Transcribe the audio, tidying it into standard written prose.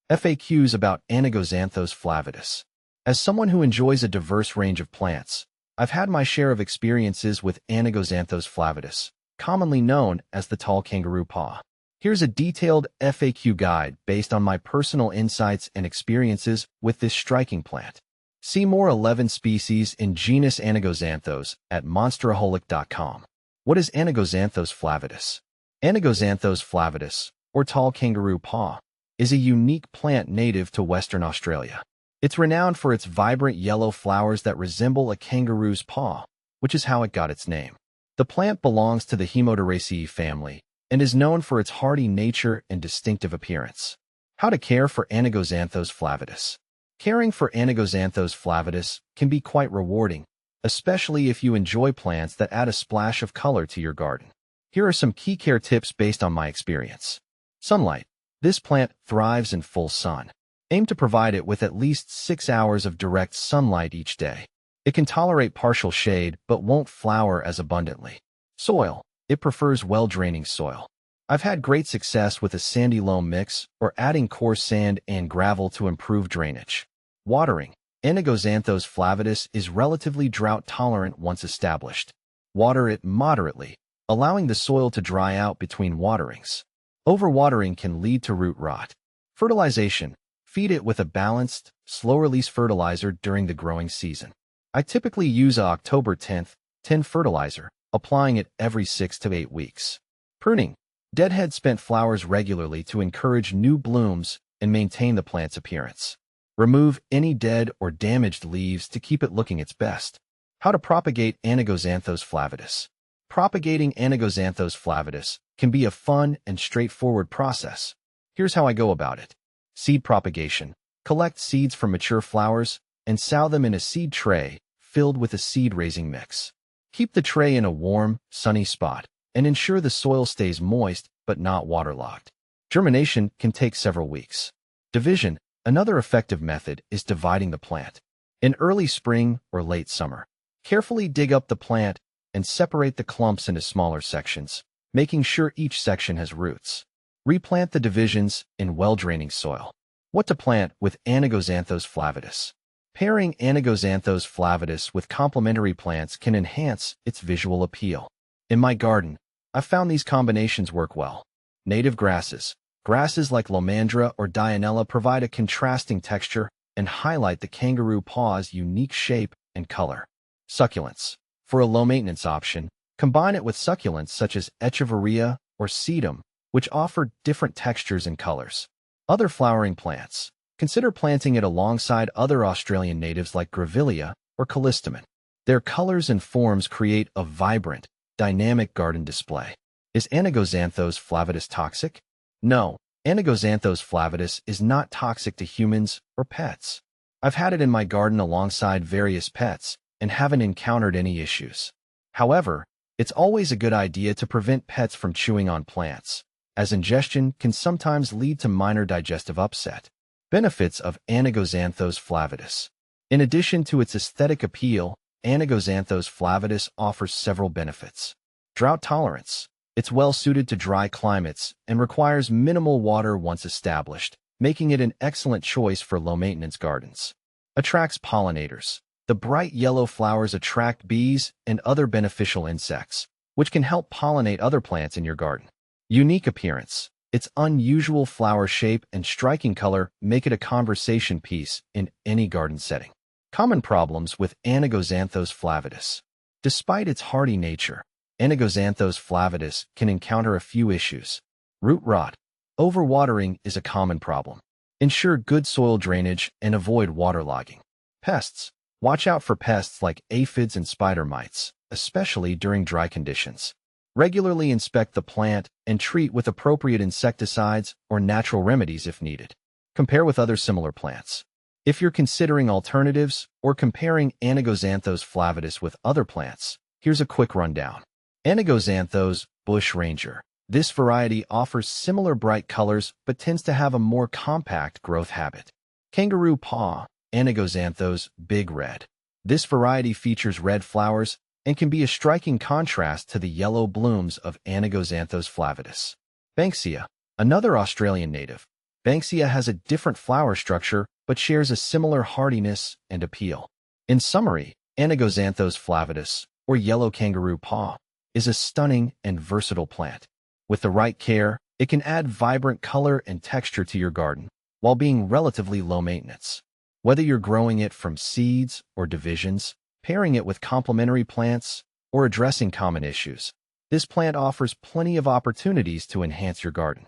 FAQs about Anigozanthos flavidus. As someone who enjoys a diverse range of plants, I've had my share of experiences with Anigozanthos flavidus, commonly known as the tall kangaroo paw. Here's a detailed FAQ guide based on my personal insights and experiences with this striking plant. See more 11 species in genus Anigozanthos at monsteraholic.com. What is Anigozanthos flavidus? Anigozanthos flavidus, or tall kangaroo paw, is a unique plant native to Western Australia. It's renowned for its vibrant yellow flowers that resemble a kangaroo's paw, which is how it got its name. The plant belongs to the Hemoderaceae family and is known for its hardy nature and distinctive appearance. How to care for Anigozanthos flavidus. Caring for Anigozanthos flavidus can be quite rewarding, especially if you enjoy plants that add a splash of color to your garden. Here are some key care tips based on my experience. Sunlight. This plant thrives in full sun. Aim to provide it with at least 6 hours of direct sunlight each day. It can tolerate partial shade but won't flower as abundantly. Soil. It prefers well-draining soil. I've had great success with a sandy loam mix or adding coarse sand and gravel to improve drainage. Watering. Anigozanthos flavidus is relatively drought-tolerant once established. Water it moderately, allowing the soil to dry out between waterings. Overwatering can lead to root rot. Fertilization. Feed it with a balanced, slow-release fertilizer during the growing season. I typically use a October 10th, 10 fertilizer, applying it every 6 to 8 weeks. Pruning. Deadhead spent flowers regularly to encourage new blooms and maintain the plant's appearance. Remove any dead or damaged leaves to keep it looking its best. How to propagate Anigozanthos flavidus. Propagating Anigozanthos flavidus can be a fun and straightforward process. Here's how I go about it. Seed propagation. Collect seeds from mature flowers and sow them in a seed tray filled with a seed-raising mix. Keep the tray in a warm, sunny spot and ensure the soil stays moist but not waterlogged. Germination can take several weeks. Division. Another effective method is dividing the plant. In early spring or late summer, carefully dig up the plant and separate the clumps into smaller sections, making sure each section has roots. Replant the divisions in well-draining soil. What to plant with Anigozanthos flavidus. Pairing Anigozanthos flavidus with complementary plants can enhance its visual appeal. In my garden, I've found these combinations work well. Native grasses. Grasses like lomandra or dianella provide a contrasting texture and highlight the kangaroo paw's unique shape and color. Succulents. For a low-maintenance option, combine it with succulents such as echeveria or sedum, which offer different textures and colors. Other flowering plants. Consider planting it alongside other Australian natives like grevillea or callistemon. Their colors and forms create a vibrant, dynamic garden display. Is Anigozanthos flavidus toxic? No, Anigozanthos flavidus is not toxic to humans or pets. I've had it in my garden alongside various pets and haven't encountered any issues. However, it's always a good idea to prevent pets from chewing on plants, as ingestion can sometimes lead to minor digestive upset. Benefits of Anigozanthos flavidus. In addition to its aesthetic appeal, Anigozanthos flavidus offers several benefits. Drought tolerance. It's well-suited to dry climates and requires minimal water once established, making it an excellent choice for low-maintenance gardens. Attracts pollinators. The bright yellow flowers attract bees and other beneficial insects, which can help pollinate other plants in your garden. Unique appearance. Its unusual flower shape and striking color make it a conversation piece in any garden setting. Common problems with Anigozanthos flavidus. Despite its hardy nature, Anigozanthos flavidus can encounter a few issues. Root rot. Overwatering is a common problem. Ensure good soil drainage and avoid waterlogging. Pests. Watch out for pests like aphids and spider mites, especially during dry conditions. Regularly inspect the plant and treat with appropriate insecticides or natural remedies if needed. Compare with other similar plants. If you're considering alternatives or comparing Anigozanthos flavidus with other plants, here's a quick rundown. Anigozanthos bushranger. This variety offers similar bright colors but tends to have a more compact growth habit. Kangaroo paw. Anigozanthos big red. This variety features red flowers and can be a striking contrast to the yellow blooms of Anigozanthos flavidus. Banksia. Another Australian native. Banksia has a different flower structure but shares a similar hardiness and appeal. In summary, Anigozanthos flavidus, or yellow kangaroo paw, is a stunning and versatile plant. With the right care, it can add vibrant color and texture to your garden, while being relatively low maintenance. Whether you're growing it from seeds or divisions, pairing it with complementary plants, or addressing common issues, this plant offers plenty of opportunities to enhance your garden.